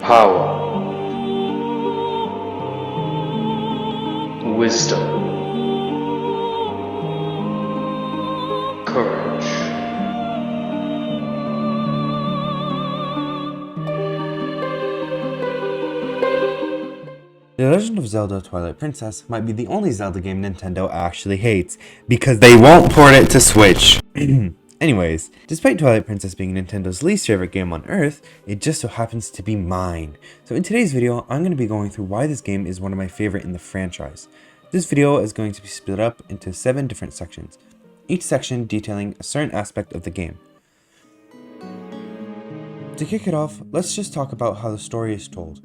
power, wisdom, courage. The Legend of Zelda Twilight Princess might be the only Zelda game Nintendo actually hates, because they won't port it to Switch. Anyways, despite Twilight Princess being Nintendo's least favorite game on Earth, it just so happens to be mine. So in today's video, I'm going to be going through why this game is one of my favorite in the franchise. This video is going to be split up into 7 different sections, each section detailing a certain aspect of the game. To kick it off, let's just talk about how the story is told.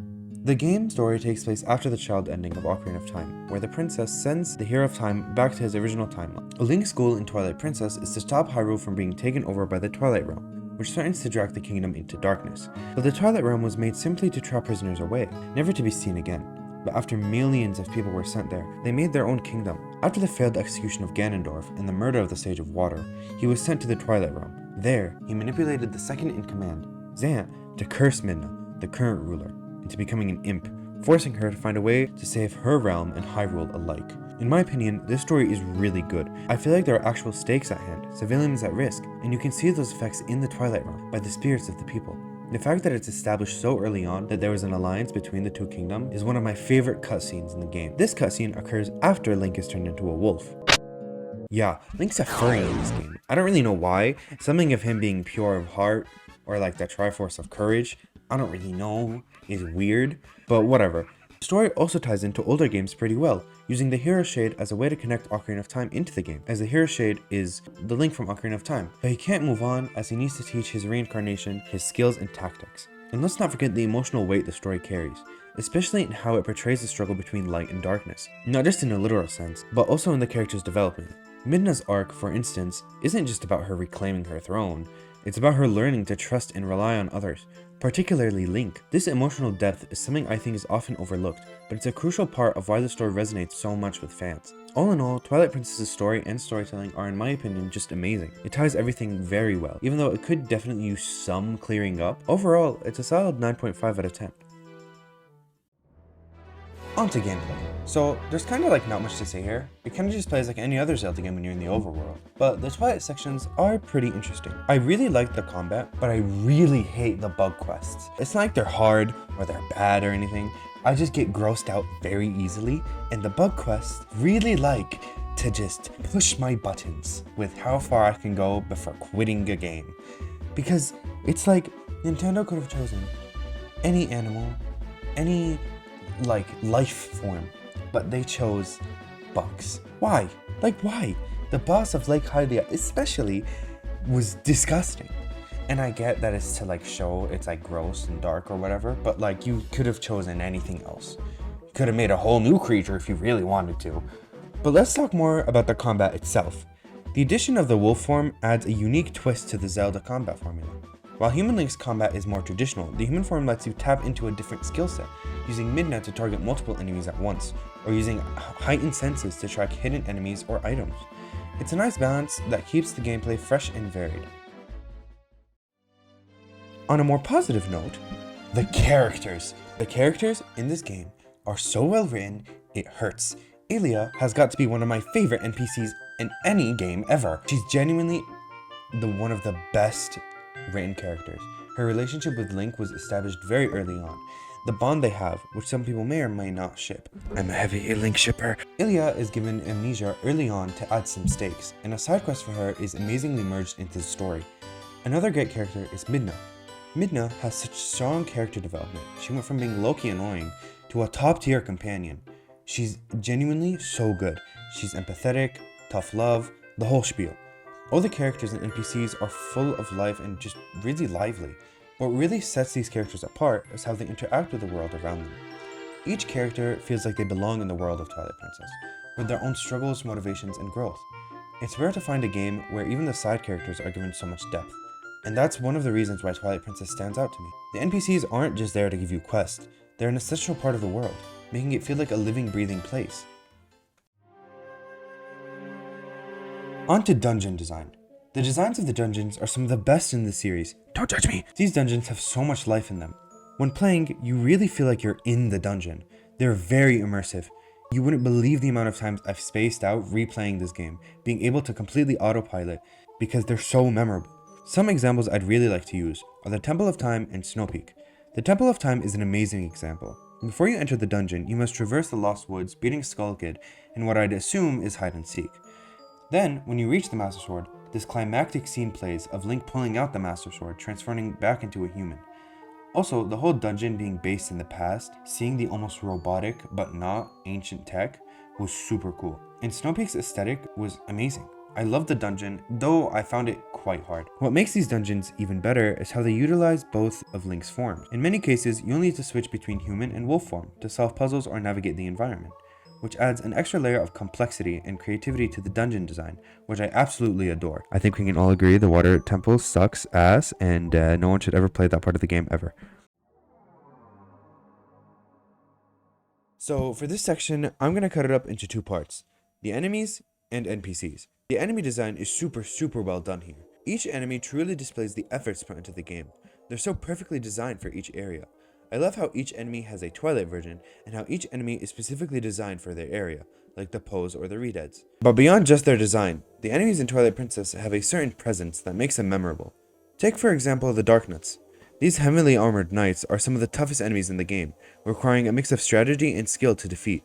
The game's story takes place after the child ending of Ocarina of Time, where the princess sends the Hero of Time back to his original timeline. Link's goal in Twilight Princess is to stop Hyrule from being taken over by the Twilight Realm, which threatens to drag the kingdom into darkness. But the Twilight Realm was made simply to trap prisoners away, never to be seen again. But after millions of people were sent there, they made their own kingdom. After the failed execution of Ganondorf and the murder of the Sage of Water, he was sent to the Twilight Realm. There, he manipulated the second in command, Zant, to curse Midna, the current ruler, into becoming an imp, forcing her to find a way to save her realm and Hyrule alike. In my opinion, this story is really good. I feel like there are actual stakes at hand, civilians at risk, and you can see those effects in the Twilight Realm by the spirits of the people. The fact that it's established so early on that there was an alliance between the two kingdoms is one of my favorite cutscenes in the game. This cutscene occurs after Link is turned into a wolf. Yeah, Link's a furry in this game. I don't really know why. Something of him being pure of heart, or like the Triforce of Courage, I don't really know, is weird, but whatever. The story also ties into older games pretty well, using the Hero Shade as a way to connect Ocarina of Time into the game, as the Hero Shade is the Link from Ocarina of Time. But he can't move on as he needs to teach his reincarnation his skills and tactics. And let's not forget the emotional weight the story carries, especially in how it portrays the struggle between light and darkness. Not just in a literal sense, but also in the character's development. Midna's arc, for instance, isn't just about her reclaiming her throne, it's about her learning to trust and rely on others, particularly Link. This emotional depth is something I think is often overlooked, but it's a crucial part of why the story resonates so much with fans. All in all, Twilight Princess's story and storytelling are, in my opinion, just amazing. It ties everything very well, even though it could definitely use some clearing up. Overall, it's a solid 9.5 out of 10. On to gameplay. So, there's kinda like not much to say here. It kinda just plays like any other Zelda game when you're in the overworld. But the Twilight sections are pretty interesting. I really like the combat, but I really hate the bug quests. It's not like they're hard or they're bad or anything. I just get grossed out very easily, and the bug quests really like to just push my buttons with how far I can go before quitting a game. Because it's like Nintendo could have chosen any animal, any like life form, but they chose bugs. Why? Like why? The boss of Lake Hylia especially was disgusting. And I get that it's to like show it's like gross and dark or whatever, but like you could have chosen anything else. You could have made a whole new creature if you really wanted to. But let's talk more about the combat itself. The addition of the wolf form adds a unique twist to the Zelda combat formula. While Human Link's combat is more traditional, the human form lets you tap into a different skill set, using Midna to target multiple enemies at once, or using heightened senses to track hidden enemies or items. It's a nice balance that keeps the gameplay fresh and varied. On a more positive note, the characters. The characters in this game are so well written, it hurts. Ilia has got to be one of my favorite NPCs in any game ever. She's genuinely one of the best written characters. Her relationship with Link was established very early on. The bond they have, which some people may or may not ship. I'm a heavy Link shipper. Ilia is given amnesia early on to add some stakes, and a side quest for her is amazingly merged into the story. Another great character is Midna. Midna has such strong character development. She went from being low-key annoying to a top-tier companion. She's genuinely so good. She's empathetic, tough love, the whole spiel. All the characters and NPCs are full of life and just really lively. What really sets these characters apart is how they interact with the world around them. Each character feels like they belong in the world of Twilight Princess, with their own struggles, motivations, and growth. It's rare to find a game where even the side characters are given so much depth, and that's one of the reasons why Twilight Princess stands out to me. The NPCs aren't just there to give you quests, they're an essential part of the world, making it feel like a living, breathing place. On to dungeon design. The designs of the dungeons are some of the best in the series. Don't judge me! These dungeons have so much life in them. When playing, you really feel like you're in the dungeon. They're very immersive. You wouldn't believe the amount of times I've spaced out replaying this game, being able to completely autopilot because they're so memorable. Some examples I'd really like to use are the Temple of Time and Snow Peak. The Temple of Time is an amazing example. Before you enter the dungeon, you must traverse the Lost Woods, beating Skull Kid in what I'd assume is hide and seek. Then, when you reach the Master Sword, this climactic scene plays of Link pulling out the Master Sword, transforming back into a human. Also, the whole dungeon being based in the past, seeing the almost robotic but not ancient tech was super cool. And Snow Peak's aesthetic was amazing. I loved the dungeon, though I found it quite hard. What makes these dungeons even better is how they utilize both of Link's forms. In many cases, you'll need to switch between human and wolf form to solve puzzles or navigate the environment, which adds an extra layer of complexity and creativity to the dungeon design, which I absolutely adore. I think we can all agree the water temple sucks ass, and no one should ever play that part of the game ever. So for this section, I'm going to cut it up into two parts, the enemies and NPCs. The enemy design is super well done here. Each enemy truly displays the efforts put into the game. They're so perfectly designed for each area. I love how each enemy has a Twilight version, and how each enemy is specifically designed for their area, like the Poes or the Redeads. But beyond just their design, the enemies in Twilight Princess have a certain presence that makes them memorable. Take for example the Darknuts. These heavily armored knights are some of the toughest enemies in the game, requiring a mix of strategy and skill to defeat.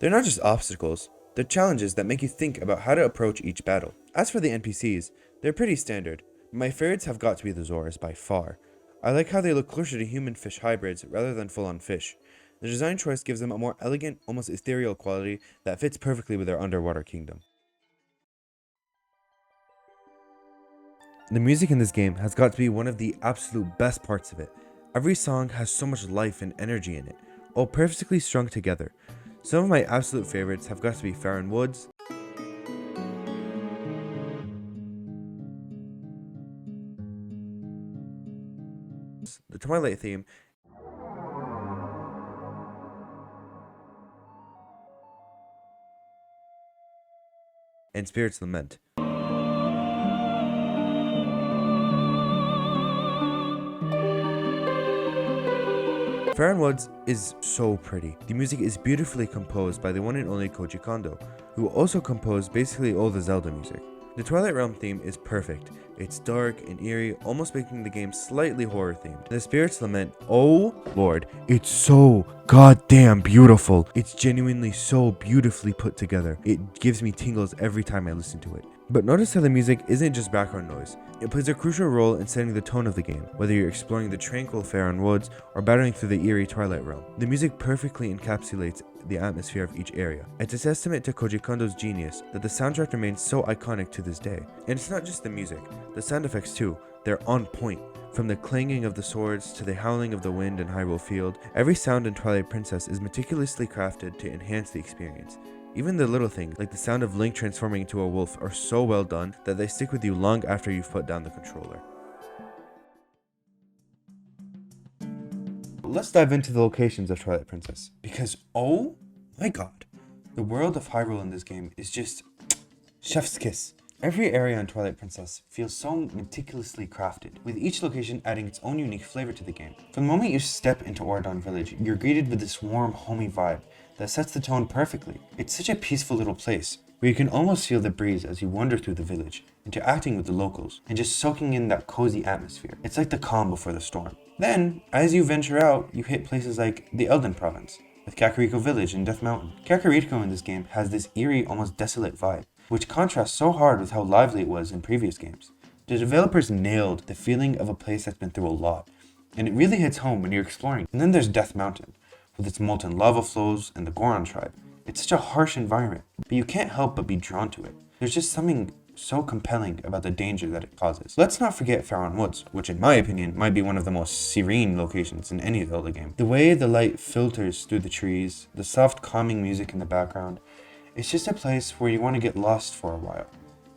They're not just obstacles, they're challenges that make you think about how to approach each battle. As for the NPCs, they're pretty standard. My favorites have got to be the Zoras by far. I like how they look closer to human-fish hybrids rather than full-on fish. The design choice gives them a more elegant, almost ethereal quality that fits perfectly with their underwater kingdom. The music in this game has got to be one of the absolute best parts of it. Every song has so much life and energy in it, all perfectly strung together. Some of my absolute favorites have got to be Farron Woods, the Twilight theme, and Spirit's Lament. Farron Woods is so pretty. The music is beautifully composed by the one and only Koji Kondo, who also composed basically all the Zelda music. The Twilight Realm theme is perfect. It's dark and eerie, almost making the game slightly horror themed. The Spirit's Lament, oh lord, it's so goddamn beautiful. It's genuinely so beautifully put together. It gives me tingles every time I listen to it. But notice how the music isn't just background noise. It plays a crucial role in setting the tone of the game, whether you're exploring the tranquil Farron Woods or battering through the eerie Twilight Realm. The music perfectly encapsulates the atmosphere of each area. It's a testament to Koji Kondo's genius that the soundtrack remains so iconic to this day. And it's not just the music, the sound effects too, they're on point. From the clanging of the swords to the howling of the wind in Hyrule Field, every sound in Twilight Princess is meticulously crafted to enhance the experience. Even the little things, like the sound of Link transforming into a wolf, are so well done that they stick with you long after you've put down the controller. Let's dive into the locations of Twilight Princess, because oh my god, the world of Hyrule in this game is just chef's kiss. Every area in Twilight Princess feels so meticulously crafted, with each location adding its own unique flavor to the game. From the moment you step into Oradon Village, you're greeted with this warm, homey vibe that sets the tone perfectly. It's such a peaceful little place, where you can almost feel the breeze as you wander through the village, interacting with the locals, and just soaking in that cozy atmosphere. It's like the calm before the storm. Then, as you venture out, you hit places like the Elden Province, with Kakariko Village and Death Mountain. Kakariko in this game has this eerie, almost desolate vibe, which contrasts so hard with how lively it was in previous games. The developers nailed the feeling of a place that's been through a lot, and it really hits home when you're exploring. And then there's Death Mountain, with its molten lava flows and the Goron tribe. It's such a harsh environment, but you can't help but be drawn to it. There's just something so compelling about the danger that it causes. Let's not forget Farron Woods, which in my opinion might be one of the most serene locations in any Zelda game. The way the light filters through the trees, the soft calming music in the background, it's just a place where you want to get lost for a while.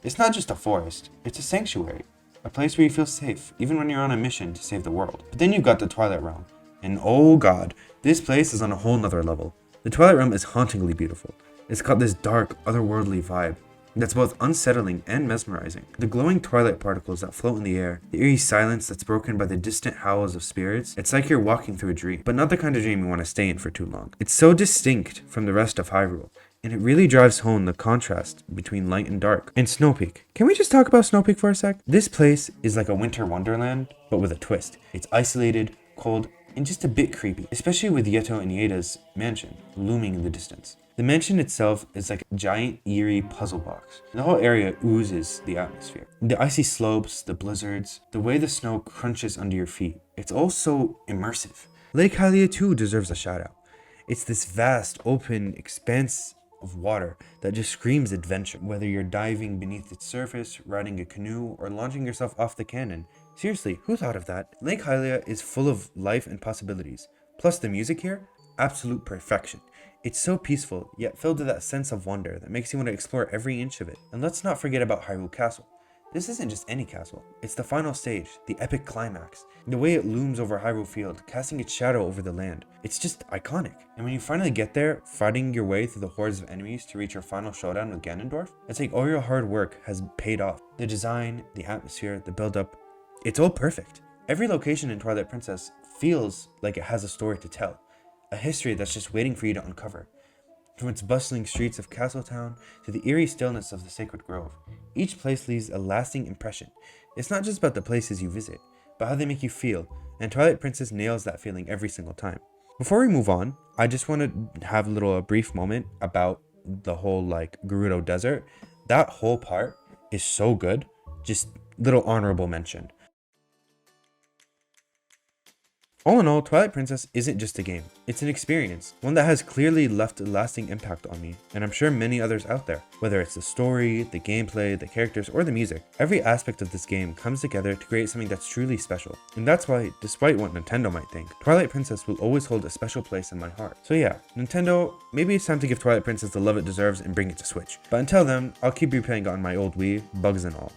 It's not just a forest, it's a sanctuary, a place where you feel safe, even when you're on a mission to save the world. But then you've got the Twilight Realm, and oh god, this place is on a whole nother level. The Twilight Realm is hauntingly beautiful. It's got this dark, otherworldly vibe, that's both unsettling and mesmerizing. The glowing twilight particles that float in the air, the eerie silence that's broken by the distant howls of spirits, it's like you're walking through a dream, but not the kind of dream you want to stay in for too long. It's so distinct from the rest of Hyrule, and it really drives home the contrast between light and dark. And Snow Peak. Can we just talk about Snow Peak for a sec? This place is like a winter wonderland, but with a twist. It's isolated, cold, and just a bit creepy, especially with Yeto and Yeda's mansion looming in the distance. The mansion itself is like a giant, eerie puzzle box. The whole area oozes the atmosphere. The icy slopes, the blizzards, the way the snow crunches under your feet. It's all so immersive. Lake Hylia too deserves a shout out. It's this vast, open expanse of water that just screams adventure. Whether you're diving beneath its surface, riding a canoe, or launching yourself off the cannon. Seriously, who thought of that? Lake Hylia is full of life and possibilities. Plus the music here, absolute perfection. It's so peaceful, yet filled with that sense of wonder that makes you want to explore every inch of it. And let's not forget about Hyrule Castle. This isn't just any castle, it's the final stage, the epic climax. The way it looms over Hyrule Field, casting its shadow over the land. It's just iconic. And when you finally get there, fighting your way through the hordes of enemies to reach your final showdown with Ganondorf, it's like all your hard work has paid off. The design, the atmosphere, the build-up, it's all perfect. Every location in Twilight Princess feels like it has a story to tell. A history that's just waiting for you to uncover. From its bustling streets of Castletown to the eerie stillness of the Sacred Grove, each place leaves a lasting impression. It's not just about the places you visit, but how they make you feel, and Twilight Princess nails that feeling every single time. Before we move on, I just want to have a brief moment about the whole Gerudo Desert. That whole part is so good. Just little honorable mention. All in all, Twilight Princess isn't just a game, it's an experience, one that has clearly left a lasting impact on me, and I'm sure many others out there. Whether it's the story, the gameplay, the characters, or the music, every aspect of this game comes together to create something that's truly special. And that's why, despite what Nintendo might think, Twilight Princess will always hold a special place in my heart. So yeah, Nintendo, maybe it's time to give Twilight Princess the love it deserves and bring it to Switch. But until then, I'll keep replaying it on my old Wii, bugs and all.